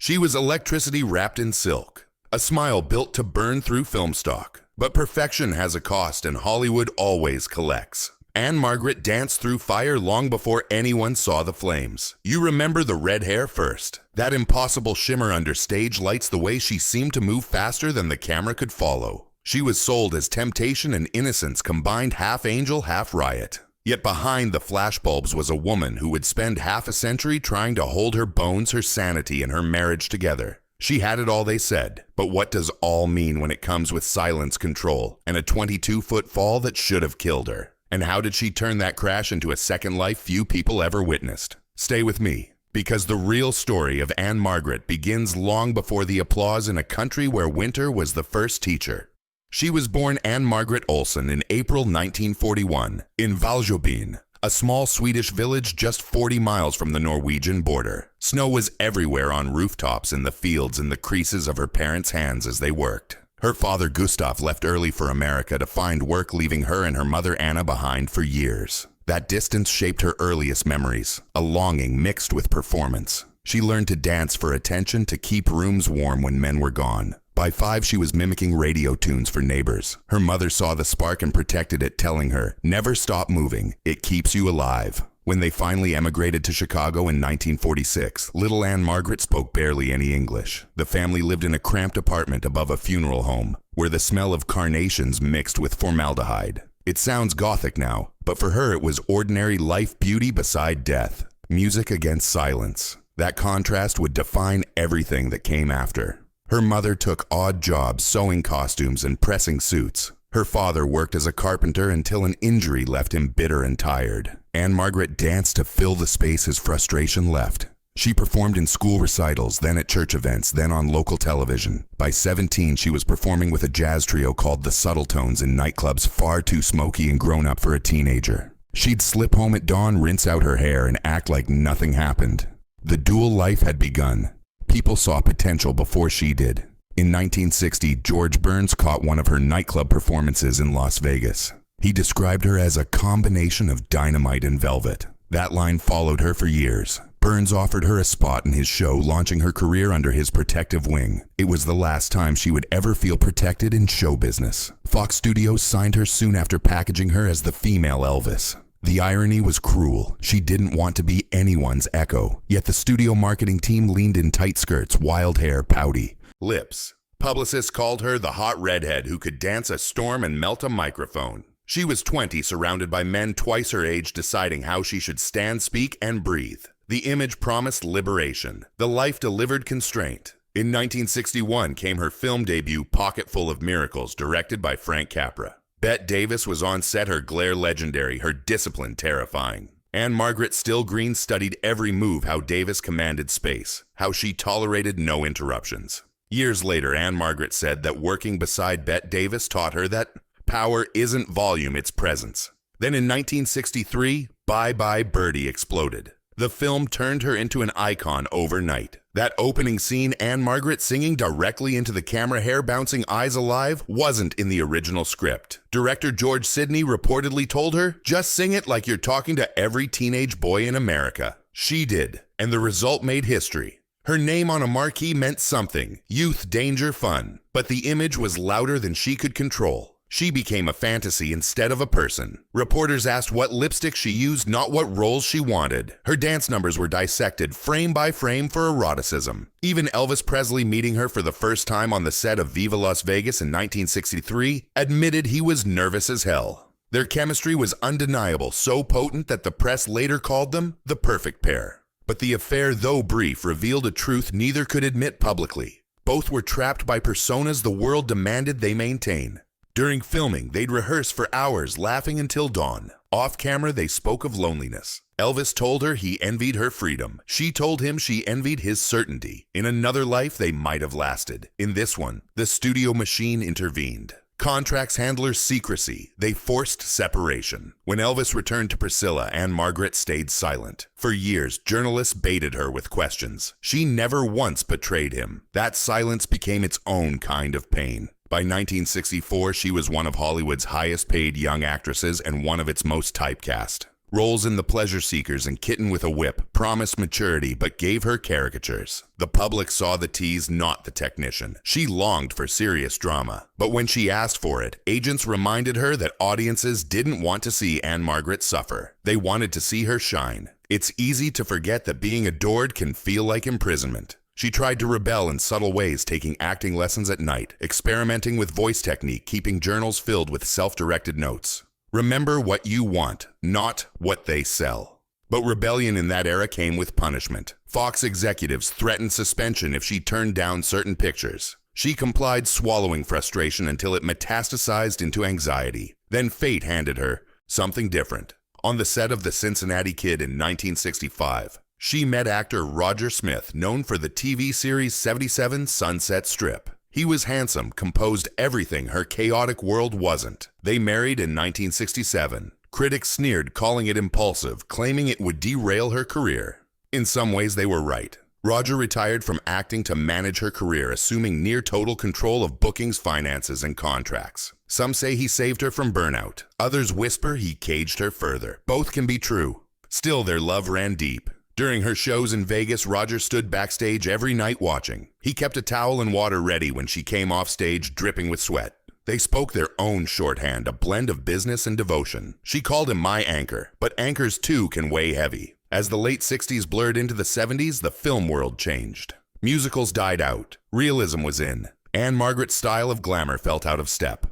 She was electricity wrapped in silk, a smile built to burn through film stock. But perfection has a cost, and Hollywood always collects. Ann-Margret danced through fire long before anyone saw the flames. You remember the red hair first. That impossible shimmer under stage lights, the way she seemed to move faster than the camera could follow. She was sold as temptation and innocence combined, half angel, half riot. Yet behind the flashbulbs was a woman who would spend half a century trying to hold her bones, her sanity, and her marriage together. She had it all, they said, but what does all mean when it comes with silence control and a 22-foot fall that should have killed her? And how did she turn that crash into a second life few people ever witnessed? Stay with me, because the real story of Ann-Margret begins long before the applause in a country where winter was the first teacher. She was born Ann-Margret Olsen in April 1941 in Valsjöbyn, a small Swedish village just 40 miles from the Norwegian border. Snow was everywhere on rooftops, in the fields, in the creases of her parents' hands as they worked. Her father Gustav left early for America to find work, leaving her and her mother Anna behind for years. That distance shaped her earliest memories, a longing mixed with performance. She learned to dance for attention, to keep rooms warm when men were gone. By 5, she was mimicking radio tunes for neighbors. Her mother saw the spark and protected it, telling her, "Never stop moving. It keeps you alive." When they finally emigrated to Chicago in 1946, little Ann-Margret spoke barely any English. The family lived in a cramped apartment above a funeral home, where the smell of carnations mixed with formaldehyde. It sounds gothic now, but for her it was ordinary life, beauty beside death. Music against silence. That contrast would define everything that came after. Her mother took odd jobs, sewing costumes and pressing suits. Her father worked as a carpenter until an injury left him bitter and tired. Ann-Margret danced to fill the space his frustration left. She performed in school recitals, then at church events, then on local television. By 17, she was performing with a jazz trio called the Subtle Tones in nightclubs far too smoky and grown up for a teenager. She'd slip home at dawn, rinse out her hair, and act like nothing happened. The dual life had begun. People saw potential before she did. In 1960, George Burns caught one of her nightclub performances in Las Vegas. He described her as a combination of dynamite and velvet. That line followed her for years. Burns offered her a spot in his show, launching her career under his protective wing. It was the last time she would ever feel protected in show business. Fox Studios signed her soon after, packaging her as the female Elvis. The irony was cruel. She didn't want to be anyone's echo. Yet the studio marketing team leaned in tight skirts, wild hair, pouty lips. Publicists called her the hot redhead who could dance a storm and melt a microphone. She was 20, surrounded by men twice her age, deciding how she should stand, speak, and breathe. The image promised liberation. The life delivered constraint. In 1961 came her film debut, Pocketful of Miracles, directed by Frank Capra. Bette Davis was on set, her glare legendary, her discipline terrifying. Ann-Margret Still Green studied every move, how Davis commanded space, how she tolerated no interruptions. Years later, Ann-Margret said that working beside Bette Davis taught her that power isn't volume, it's presence. Then in 1963, Bye Bye Birdie exploded. The film turned her into an icon overnight. That opening scene, Ann-Margret singing directly into the camera, hair bouncing, eyes alive, wasn't in the original script. Director George Sidney reportedly told her, "Just sing it like you're talking to every teenage boy in America." She did, and the result made history. Her name on a marquee meant something: youth, danger, fun. But the image was louder than she could control. She became a fantasy instead of a person. Reporters asked what lipstick she used, not what roles she wanted. Her dance numbers were dissected frame by frame for eroticism. Even Elvis Presley, meeting her for the first time on the set of Viva Las Vegas in 1963, admitted he was nervous as hell. Their chemistry was undeniable, so potent that the press later called them the perfect pair. But the affair, though brief, revealed a truth neither could admit publicly. Both were trapped by personas the world demanded they maintain. During filming, they'd rehearse for hours, laughing until dawn. Off camera, they spoke of loneliness. Elvis told her he envied her freedom. She told him she envied his certainty. In another life, they might have lasted. In this one, the studio machine intervened. Contracts handler secrecy. They forced separation. When Elvis returned to Priscilla, Ann-Margret stayed silent. For years, journalists baited her with questions. She never once betrayed him. That silence became its own kind of pain. By 1964, she was one of Hollywood's highest-paid young actresses and one of its most typecast. Roles in The Pleasure Seekers and Kitten with a Whip promised maturity but gave her caricatures. The public saw the tease, not the technician. She longed for serious drama. But when she asked for it, agents reminded her that audiences didn't want to see Ann-Margret suffer. They wanted to see her shine. It's easy to forget that being adored can feel like imprisonment. She tried to rebel in subtle ways, taking acting lessons at night, experimenting with voice technique, keeping journals filled with self-directed notes. Remember what you want, not what they sell. But rebellion in that era came with punishment. Fox executives threatened suspension if she turned down certain pictures. She complied, swallowing frustration until it metastasized into anxiety. Then fate handed her something different. On the set of The Cincinnati Kid in 1965, she met actor Roger Smith, known for the TV series 77 Sunset Strip. He was handsome, composed everything her chaotic world wasn't. They married in 1967. Critics sneered, calling it impulsive, claiming it would derail her career. In some ways, they were right. Roger retired from acting to manage her career, assuming near total control of bookings, finances, and contracts. Some say he saved her from burnout. Others whisper he caged her further. Both can be true. Still, their love ran deep. During her shows in Vegas, Roger stood backstage every night watching. He kept a towel and water ready when she came off stage, dripping with sweat. They spoke their own shorthand, a blend of business and devotion. She called him my anchor, but anchors too can weigh heavy. As the late 60s blurred into the 70s, the film world changed. Musicals died out. Realism was in. Ann-Margret's style of glamour felt out of step.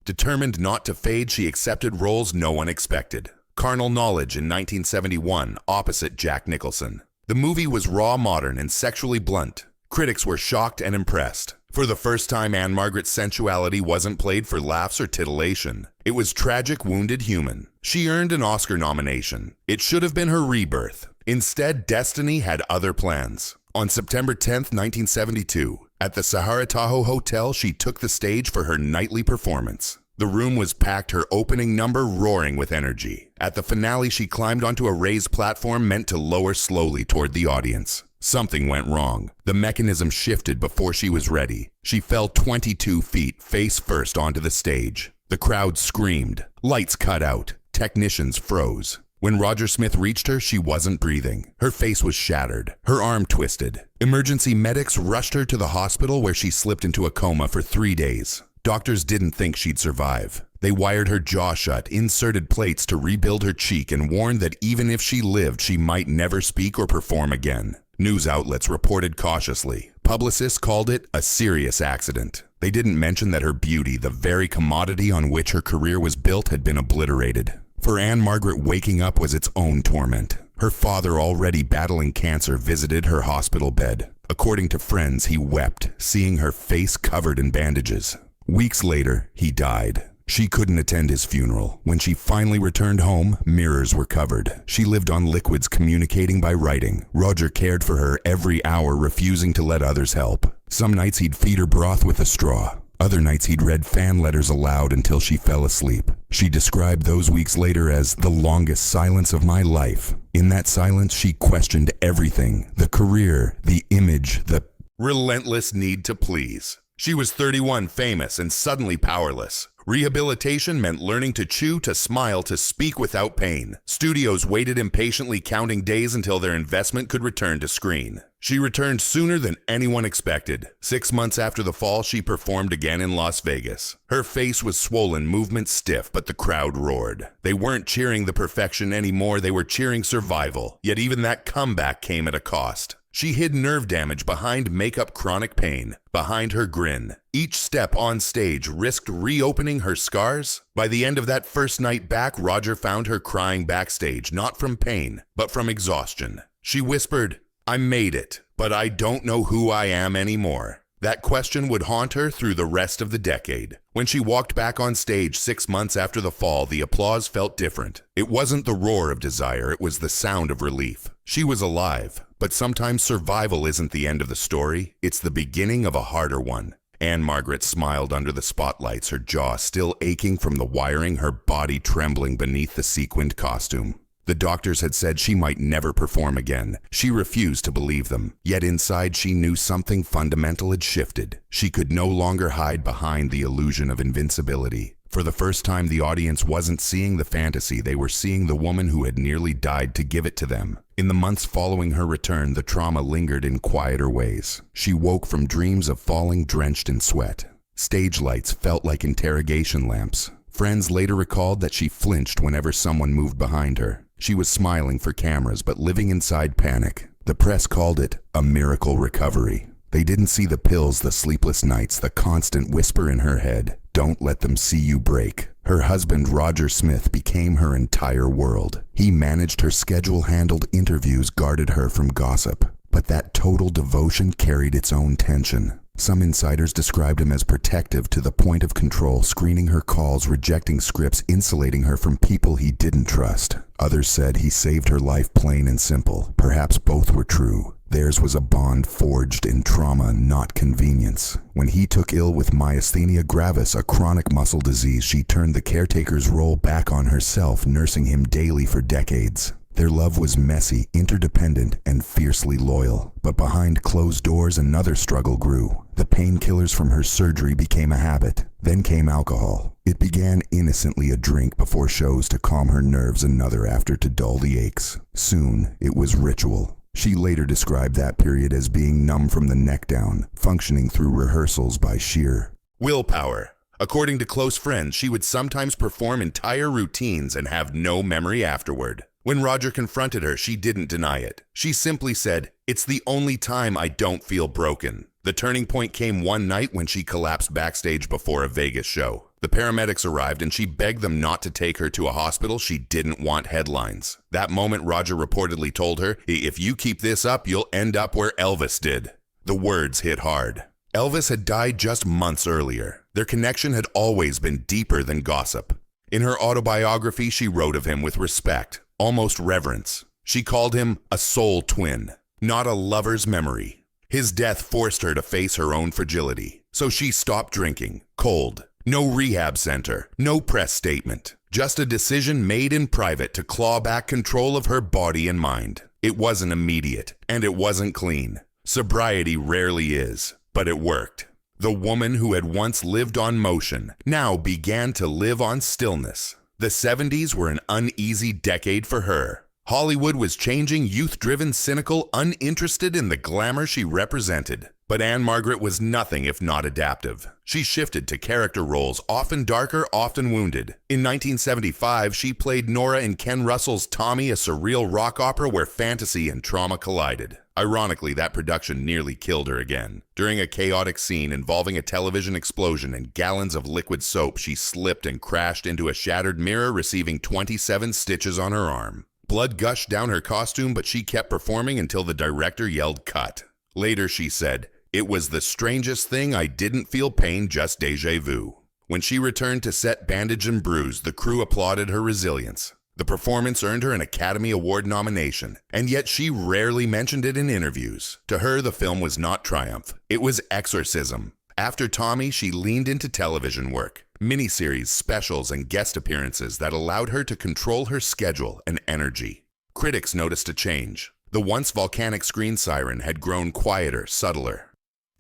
Determined not to fade, she accepted roles no one expected. Carnal Knowledge in 1971, opposite Jack Nicholson. The movie was raw, modern, and sexually blunt. Critics were shocked and impressed. For the first time, Ann-Margret's sensuality wasn't played for laughs or titillation. It was tragic, wounded human. She earned an Oscar nomination. It should have been her rebirth. Instead, destiny had other plans. On September 10, 1972, at the Sahara Tahoe Hotel, she took the stage for her nightly performance. The room was packed, her opening number roaring with energy. At the finale, she climbed onto a raised platform meant to lower slowly toward the audience. Something went wrong. The mechanism shifted before she was ready. She fell 22 feet face first onto the stage. The crowd screamed. Lights cut out. Technicians froze. When Roger Smith reached her, she wasn't breathing. Her face was shattered. Her arm twisted. Emergency medics rushed her to the hospital where she slipped into a coma for 3 days. Doctors didn't think she'd survive. They wired her jaw shut, inserted plates to rebuild her cheek, and warned that even if she lived, she might never speak or perform again. News outlets reported cautiously. Publicists called it a serious accident. They didn't mention that her beauty, the very commodity on which her career was built, had been obliterated. For Ann-Margret, waking up was its own torment. Her father, already battling cancer, visited her hospital bed. According to friends, he wept, seeing her face covered in bandages. Weeks later, he died. She couldn't attend his funeral. When she finally returned home, mirrors were covered. She lived on liquids, communicating by writing. Roger cared for her every hour, refusing to let others help. Some nights he'd feed her broth with a straw. Other nights he'd read fan letters aloud until she fell asleep. She described those weeks later as the longest silence of my life. In that silence, she questioned everything. The career, the image, the relentless need to please. She was 31, famous, and suddenly powerless. Rehabilitation meant learning to chew, to smile, to speak without pain. Studios waited impatiently, counting days until their investment could return to screen. She returned sooner than anyone expected. 6 months after the fall, she performed again in Las Vegas. Her face was swollen, movement stiff, but the crowd roared. They weren't cheering the perfection anymore, they were cheering survival. Yet even that comeback came at a cost. She hid nerve damage behind makeup, chronic pain, behind her grin. Each step on stage risked reopening her scars. By the end of that first night back, Roger found her crying backstage, not from pain, but from exhaustion. She whispered, "I made it, but I don't know who I am anymore." That question would haunt her through the rest of the decade. When she walked back on stage 6 months after the fall, the applause felt different. It wasn't the roar of desire, it was the sound of relief. She was alive, but sometimes survival isn't the end of the story, it's the beginning of a harder one. Ann-Margret smiled under the spotlights, her jaw still aching from the wiring, her body trembling beneath the sequined costume. The doctors had said she might never perform again. She refused to believe them. Yet inside she knew something fundamental had shifted. She could no longer hide behind the illusion of invincibility. For the first time, the audience wasn't seeing the fantasy, they were seeing the woman who had nearly died to give it to them. In the months following her return, the trauma lingered in quieter ways. She woke from dreams of falling drenched in sweat. Stage lights felt like interrogation lamps. Friends later recalled that she flinched whenever someone moved behind her. She was smiling for cameras, but living inside panic. The press called it a miracle recovery. They didn't see the pills, the sleepless nights, the constant whisper in her head. Don't let them see you break. Her husband, Roger Smith, became her entire world. He managed her schedule, handled interviews, guarded her from gossip. But that total devotion carried its own tension. Some insiders described him as protective to the point of control, screening her calls, rejecting scripts, insulating her from people he didn't trust. Others said he saved her life, plain and simple. Perhaps both were true. Theirs was a bond forged in trauma, not convenience. When he took ill with myasthenia gravis, a chronic muscle disease, she turned the caretaker's role back on herself, nursing him daily for decades. Their love was messy, interdependent, and fiercely loyal. But behind closed doors, another struggle grew. The painkillers from her surgery became a habit. Then came alcohol. It began innocently, a drink before shows to calm her nerves, another after to dull the aches. Soon, it was ritual. She later described that period as being numb from the neck down, functioning through rehearsals by sheer willpower. According to close friends, she would sometimes perform entire routines and have no memory afterward. When Roger confronted her, she didn't deny it. She simply said, "It's the only time I don't feel broken." The turning point came one night when she collapsed backstage before a Vegas show. The paramedics arrived and she begged them not to take her to a hospital. She didn't want headlines. That moment, Roger reportedly told her, "If you keep this up, you'll end up where Elvis did." The words hit hard. Elvis had died just months earlier. Their connection had always been deeper than gossip. In her autobiography, she wrote of him with respect, almost reverence. She called him a soul twin, not a lover's memory. His death forced her to face her own fragility. So she stopped drinking, cold. No rehab center, no press statement. Just a decision made in private to claw back control of her body and mind. It wasn't immediate, and it wasn't clean. Sobriety rarely is, but it worked. The woman who had once lived on motion now began to live on stillness. The 70s were an uneasy decade for her. Hollywood was changing, youth-driven, cynical, uninterested in the glamour she represented. But Ann-Margret was nothing if not adaptive. She shifted to character roles, often darker, often wounded. In 1975, she played Nora in Ken Russell's Tommy, a surreal rock opera where fantasy and trauma collided. Ironically, that production nearly killed her again. During a chaotic scene involving a television explosion and gallons of liquid soap, she slipped and crashed into a shattered mirror, receiving 27 stitches on her arm. Blood gushed down her costume, but she kept performing until the director yelled cut. Later, she said, "It was the strangest thing. I didn't feel pain, just déjà vu." When she returned to set bandaged and bruised, the crew applauded her resilience. The performance earned her an Academy Award nomination, and yet she rarely mentioned it in interviews. To her, the film was not triumph. It was exorcism. After Tommy, she leaned into television work, miniseries, specials, and guest appearances that allowed her to control her schedule and energy. Critics noticed a change. The once volcanic screen siren had grown quieter, subtler.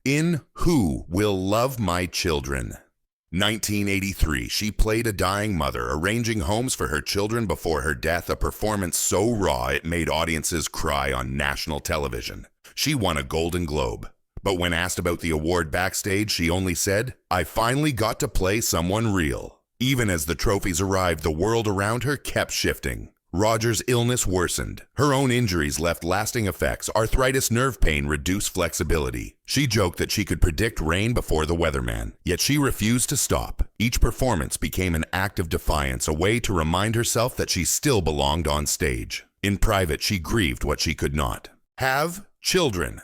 In Who Will Love My Children? 1983, she played a dying mother, arranging homes for her children before her death, a performance so raw it made audiences cry on national television. She won a Golden Globe. But when asked about the award backstage, she only said, "I finally got to play someone real." Even as the trophies arrived, the world around her kept shifting. Roger's illness worsened. Her own injuries left lasting effects. Arthritis, nerve pain, reduced flexibility. She joked that she could predict rain before the weatherman, yet she refused to stop. Each performance became an act of defiance, a way to remind herself that she still belonged on stage. In private, she grieved what she could not have: children.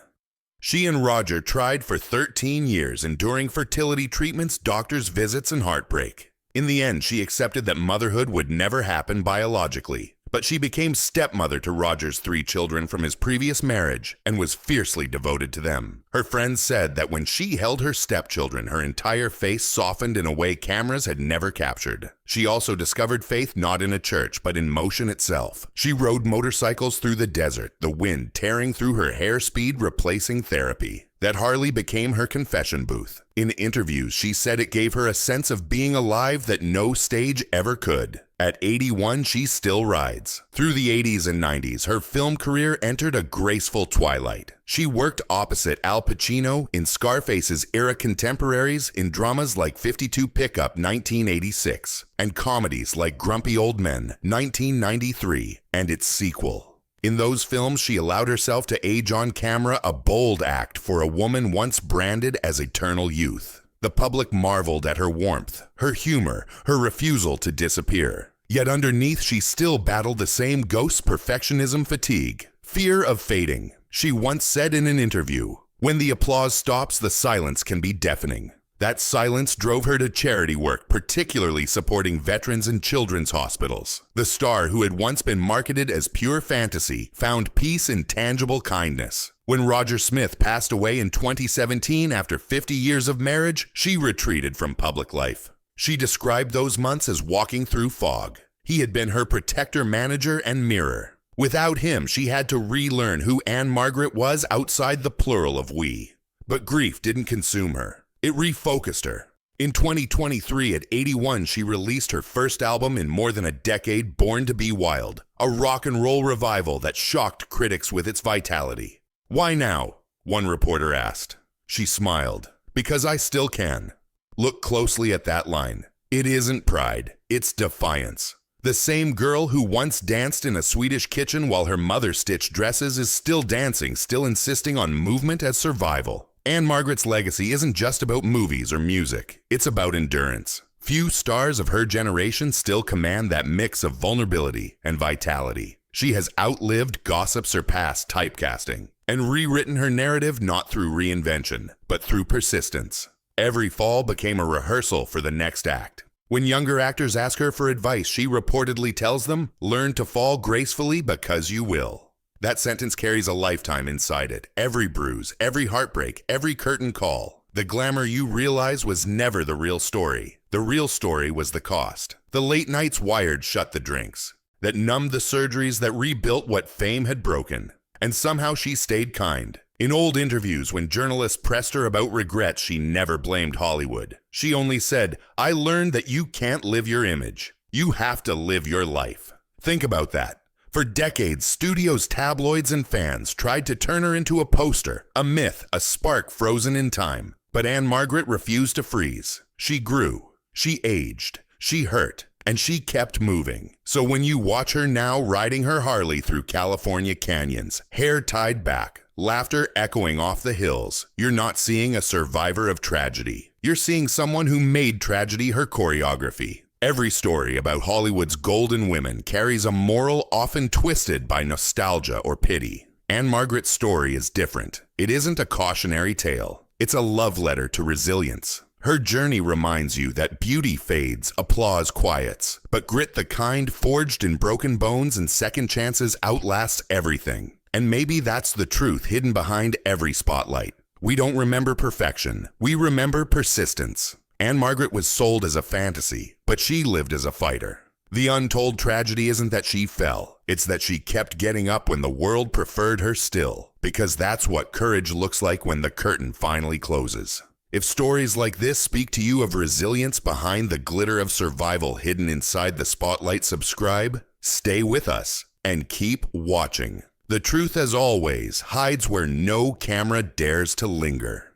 She and Roger tried for 13 years, enduring fertility treatments, doctor's visits, and heartbreak. In the end, she accepted that motherhood would never happen biologically, but she became stepmother to Roger's 3 children from his previous marriage and was fiercely devoted to them. Her friends said that when she held her stepchildren, her entire face softened in a way cameras had never captured. She also discovered faith not in a church, but in motion itself. She rode motorcycles through the desert, the wind tearing through her hair, speed replacing therapy. that Harley became her confession booth. In interviews, she said it gave her a sense of being alive that no stage ever could. At 81, she still rides. Through the 80s and 90s, her film career entered a graceful twilight. She worked opposite Al Pacino in Scarface's era contemporaries in dramas like 52 Pickup 1986 and comedies like Grumpy Old Men 1993 and its sequel. In those films, she allowed herself to age on camera, a bold act for a woman once branded as eternal youth. The public marveled at her warmth, her humor, her refusal to disappear. Yet underneath, she still battled the same ghost perfectionism fatigue, fear of fading. She once said in an interview, "When the applause stops, the silence can be deafening." That silence drove her to charity work, particularly supporting veterans and children's hospitals. The star, who had once been marketed as pure fantasy, found peace in tangible kindness. When Roger Smith passed away in 2017 after 50 years of marriage, she retreated from public life. She described those months as walking through fog. He had been her protector, manager, and mirror. Without him, she had to relearn who Ann-Margret was outside the plural of we. But grief didn't consume her. It refocused her. In 2023, at 81, she released her first album in more than a decade, Born to Be Wild, a rock and roll revival that shocked critics with its vitality. "Why now?" one reporter asked. She smiled. "Because I still can." Look closely at that line. It isn't pride, it's defiance. The same girl who once danced in a Swedish kitchen while her mother stitched dresses is still dancing, still insisting on movement as survival. Ann-Margret's legacy isn't just about movies or music, it's about endurance. Few stars of her generation still command that mix of vulnerability and vitality. She has outlived gossip surpassed typecasting and rewritten her narrative not through reinvention, but through persistence. Every fall became a rehearsal for the next act. When younger actors ask her for advice, she reportedly tells them, "Learn to fall gracefully because you will." That sentence carries a lifetime inside it. Every bruise, every heartbreak, every curtain call. The glamour you realize was never the real story. The real story was the cost. The late nights wired shut the drinks, that numbed the surgeries, that rebuilt what fame had broken. And somehow she stayed kind. In old interviews, when journalists pressed her about regrets, she never blamed Hollywood. She only said, "I learned that you can't live your image. You have to live your life." Think about that. For decades, studios, tabloids, and fans tried to turn her into a poster, a myth, a spark frozen in time. But Ann-Margret refused to freeze. She grew, she aged, she hurt, and she kept moving. So when you watch her now riding her Harley through California canyons, hair tied back, laughter echoing off the hills, you're not seeing a survivor of tragedy. You're seeing someone who made tragedy her choreography. Every story about Hollywood's golden women carries a moral often twisted by nostalgia or pity. Ann-Margret's story is different. It isn't a cautionary tale. It's a love letter to resilience. Her journey reminds you that beauty fades, applause quiets, but grit, the kind forged in broken bones and second chances, outlasts everything. And maybe that's the truth hidden behind every spotlight. We don't remember perfection. We remember persistence. Ann-Margret was sold as a fantasy, but she lived as a fighter. The untold tragedy isn't that she fell, it's that she kept getting up when the world preferred her still, because that's what courage looks like when the curtain finally closes. If stories like this speak to you of resilience behind the glitter of survival hidden inside the spotlight, subscribe, stay with us, and keep watching. The truth, as always, hides where no camera dares to linger.